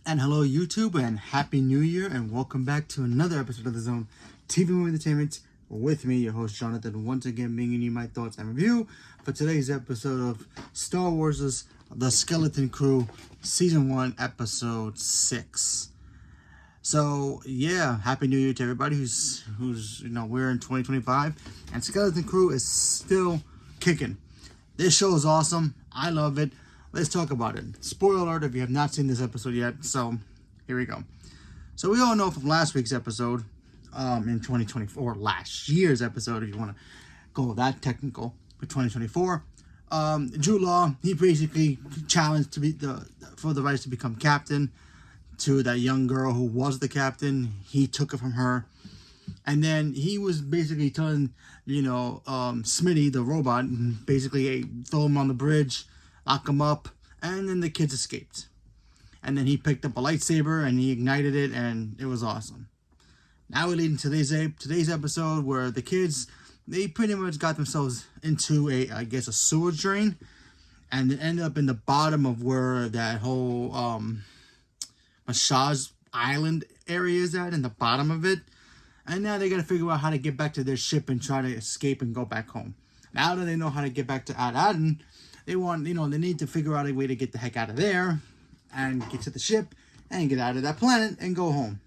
And hello, YouTube, and Happy New Year, and welcome back to another episode of The Zone TV Movie Entertainment with me, your host Jonathan, once again bringing you my thoughts and review for today's episode of Star Wars' The Skeleton Crew, Season 1, Episode 6. So, yeah, Happy New Year to everybody who's we're in 2025, and Skeleton Crew is still kicking. This show is awesome. I love it. Let's talk about it. Spoiler alert if you have not seen this episode yet. So, here we go. So, we all know from last week's episode, in 2024, last year's episode, if you want to go that technical, for 2024, Jude Law, he basically challenged for the rights to become captain to that young girl who was the captain. He took it from her. And then he was basically telling, Smitty, the robot, basically, hey, throw him on the bridge, lock him up, and then the kids escaped. And then he picked up a lightsaber and he ignited it, and it was awesome. Now we're leading to today's episode where the kids, they pretty much got themselves into a sewage drain, and it ended up in the bottom of where that whole massage island area is at, in the bottom of it. And now they got to figure out how to get back to their ship and try to escape and go back home. Now that they know how to get back to Aladdin, they need to figure out a way to get the heck out of there and get to the ship and get out of that planet and go home.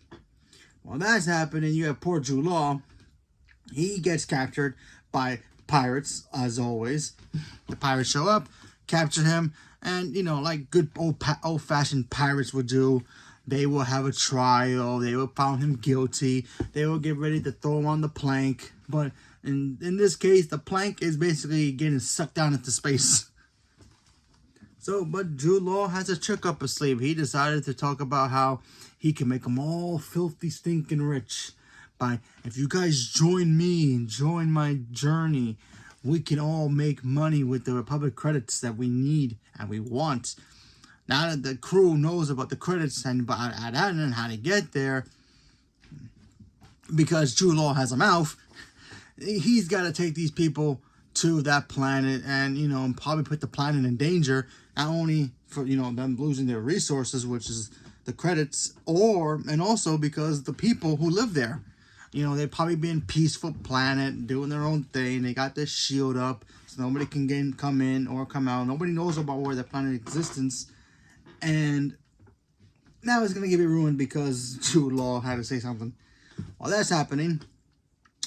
While that's happening, you have poor Jude Law. He gets captured by pirates, as always. The pirates show up, capture him, and, like good old-fashioned pirates would do, they will have a trial. They will found him guilty. They will get ready to throw him on the plank. But in this case, the plank is basically getting sucked down into space. But Jude Law has a trick up his sleeve. He decided to talk about how he can make them all filthy, stinking rich. If you guys join me and join my journey, we can all make money with the Republic credits that we need and we want. Now that the crew knows about the credits and about Aladdin and how to get there, because Jude Law has a mouth, he's got to take these people to that planet and, probably put the planet in danger, not only for, them losing their resources, which is the credits, and also because the people who live there, they're probably being peaceful planet, doing their own thing. They got their shield up, so nobody can come in or come out. Nobody knows about where the planet existence. And now it's going to get ruined because Jude Law had to say something. While that's happening,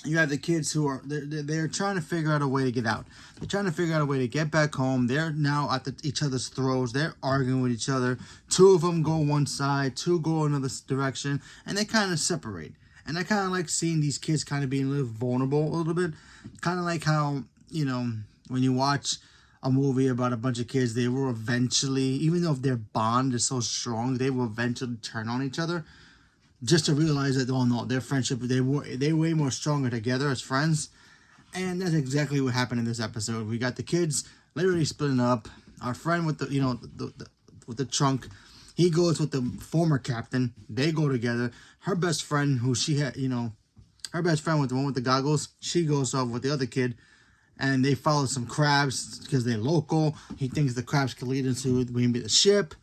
you have the kids who are they're trying to figure out a way to get out. They're trying to figure out a way to get back home. They're now at each other's throats. They're arguing with each other. Two of them go one side, two go another direction, and they kind of separate. And I kind of like seeing these kids kind of being a little vulnerable a little bit. Kind of like how, when you watch a movie about a bunch of kids, they will eventually, even though their bond is so strong, they will eventually turn on each other, just to realize that, oh no, their friendship, they're way more stronger together as friends. And that's exactly what happened in this episode. We got the kids literally splitting up. Our friend with with the trunk, he goes with the former captain. They go together. Her best friend, who she had, her best friend with the one with the goggles, she goes off with the other kid. And they follow some crabs because they're local. He thinks the crabs can lead into maybe the ship.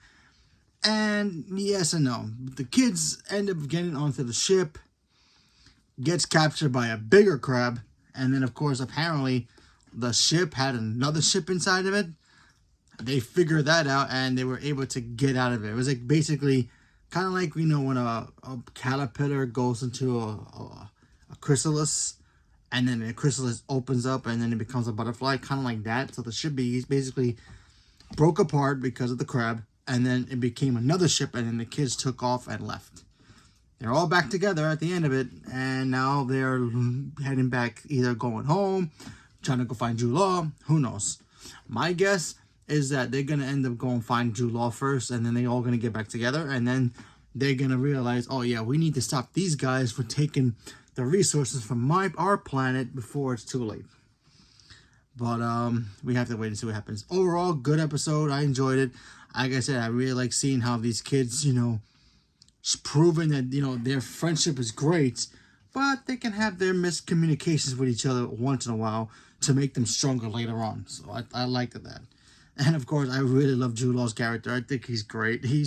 And yes and no. The kids end up getting onto the ship. Gets captured by a bigger crab. And then, of course, apparently, the ship had another ship inside of it. They figured that out and they were able to get out of it. It was like basically kind of like, when a caterpillar goes into a chrysalis. And then the chrysalis opens up and then it becomes a butterfly, kind of like that. So the ship basically broke apart because of the crab. And then it became another ship and then the kids took off and left. They're all back together at the end of it. And now they're heading back, either going home, trying to go find Jude Law. Who knows? My guess is that they're going to end up going find Jude Law first. And then they're all going to get back together. And then they're going to realize, oh yeah, we need to stop these guys from taking the resources from our planet before it's too late. But we have to wait and see what happens. Overall, good episode. I enjoyed it. Like I said, I really like seeing how these kids, proving that, their friendship is great, but they can have their miscommunications with each other once in a while to make them stronger later on. So I liked that. And of course, I really love Jude Law's character. I think he's great. He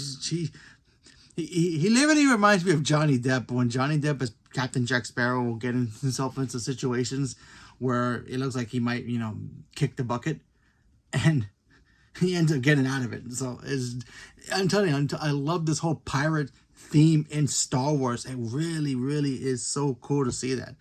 He literally reminds me of Johnny Depp, when Johnny Depp as Captain Jack Sparrow will get himself into situations where it looks like he might, kick the bucket, and he ends up getting out of it. So I'm telling you, I love this whole pirate theme in Star Wars. It really, really is so cool to see that.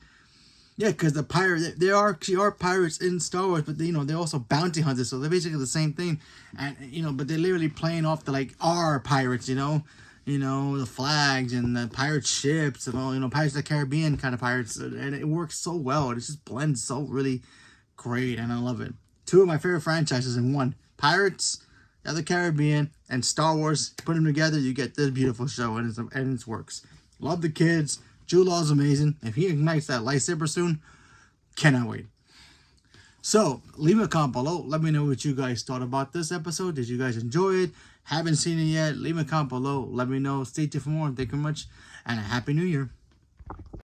Yeah, because the pirate, there are pirates in Star Wars, but they're also bounty hunters, so they're basically the same thing. And but they're literally playing off the our pirates, the flags and the pirate ships and all, Pirates of the Caribbean kind of pirates, and it works so well. It just blends so really great, and I love it. Two of my favorite franchises in one: Pirates of the Caribbean and Star Wars. Put them together, you get this beautiful show, and it works. Love the kids. Jude Law's amazing. If he ignites that lightsaber soon, cannot wait. So, leave a comment below. Let me know what you guys thought about this episode. Did you guys enjoy it? Haven't seen it yet? Leave a comment below. Let me know. Stay tuned for more. Thank you very much. And a Happy New Year.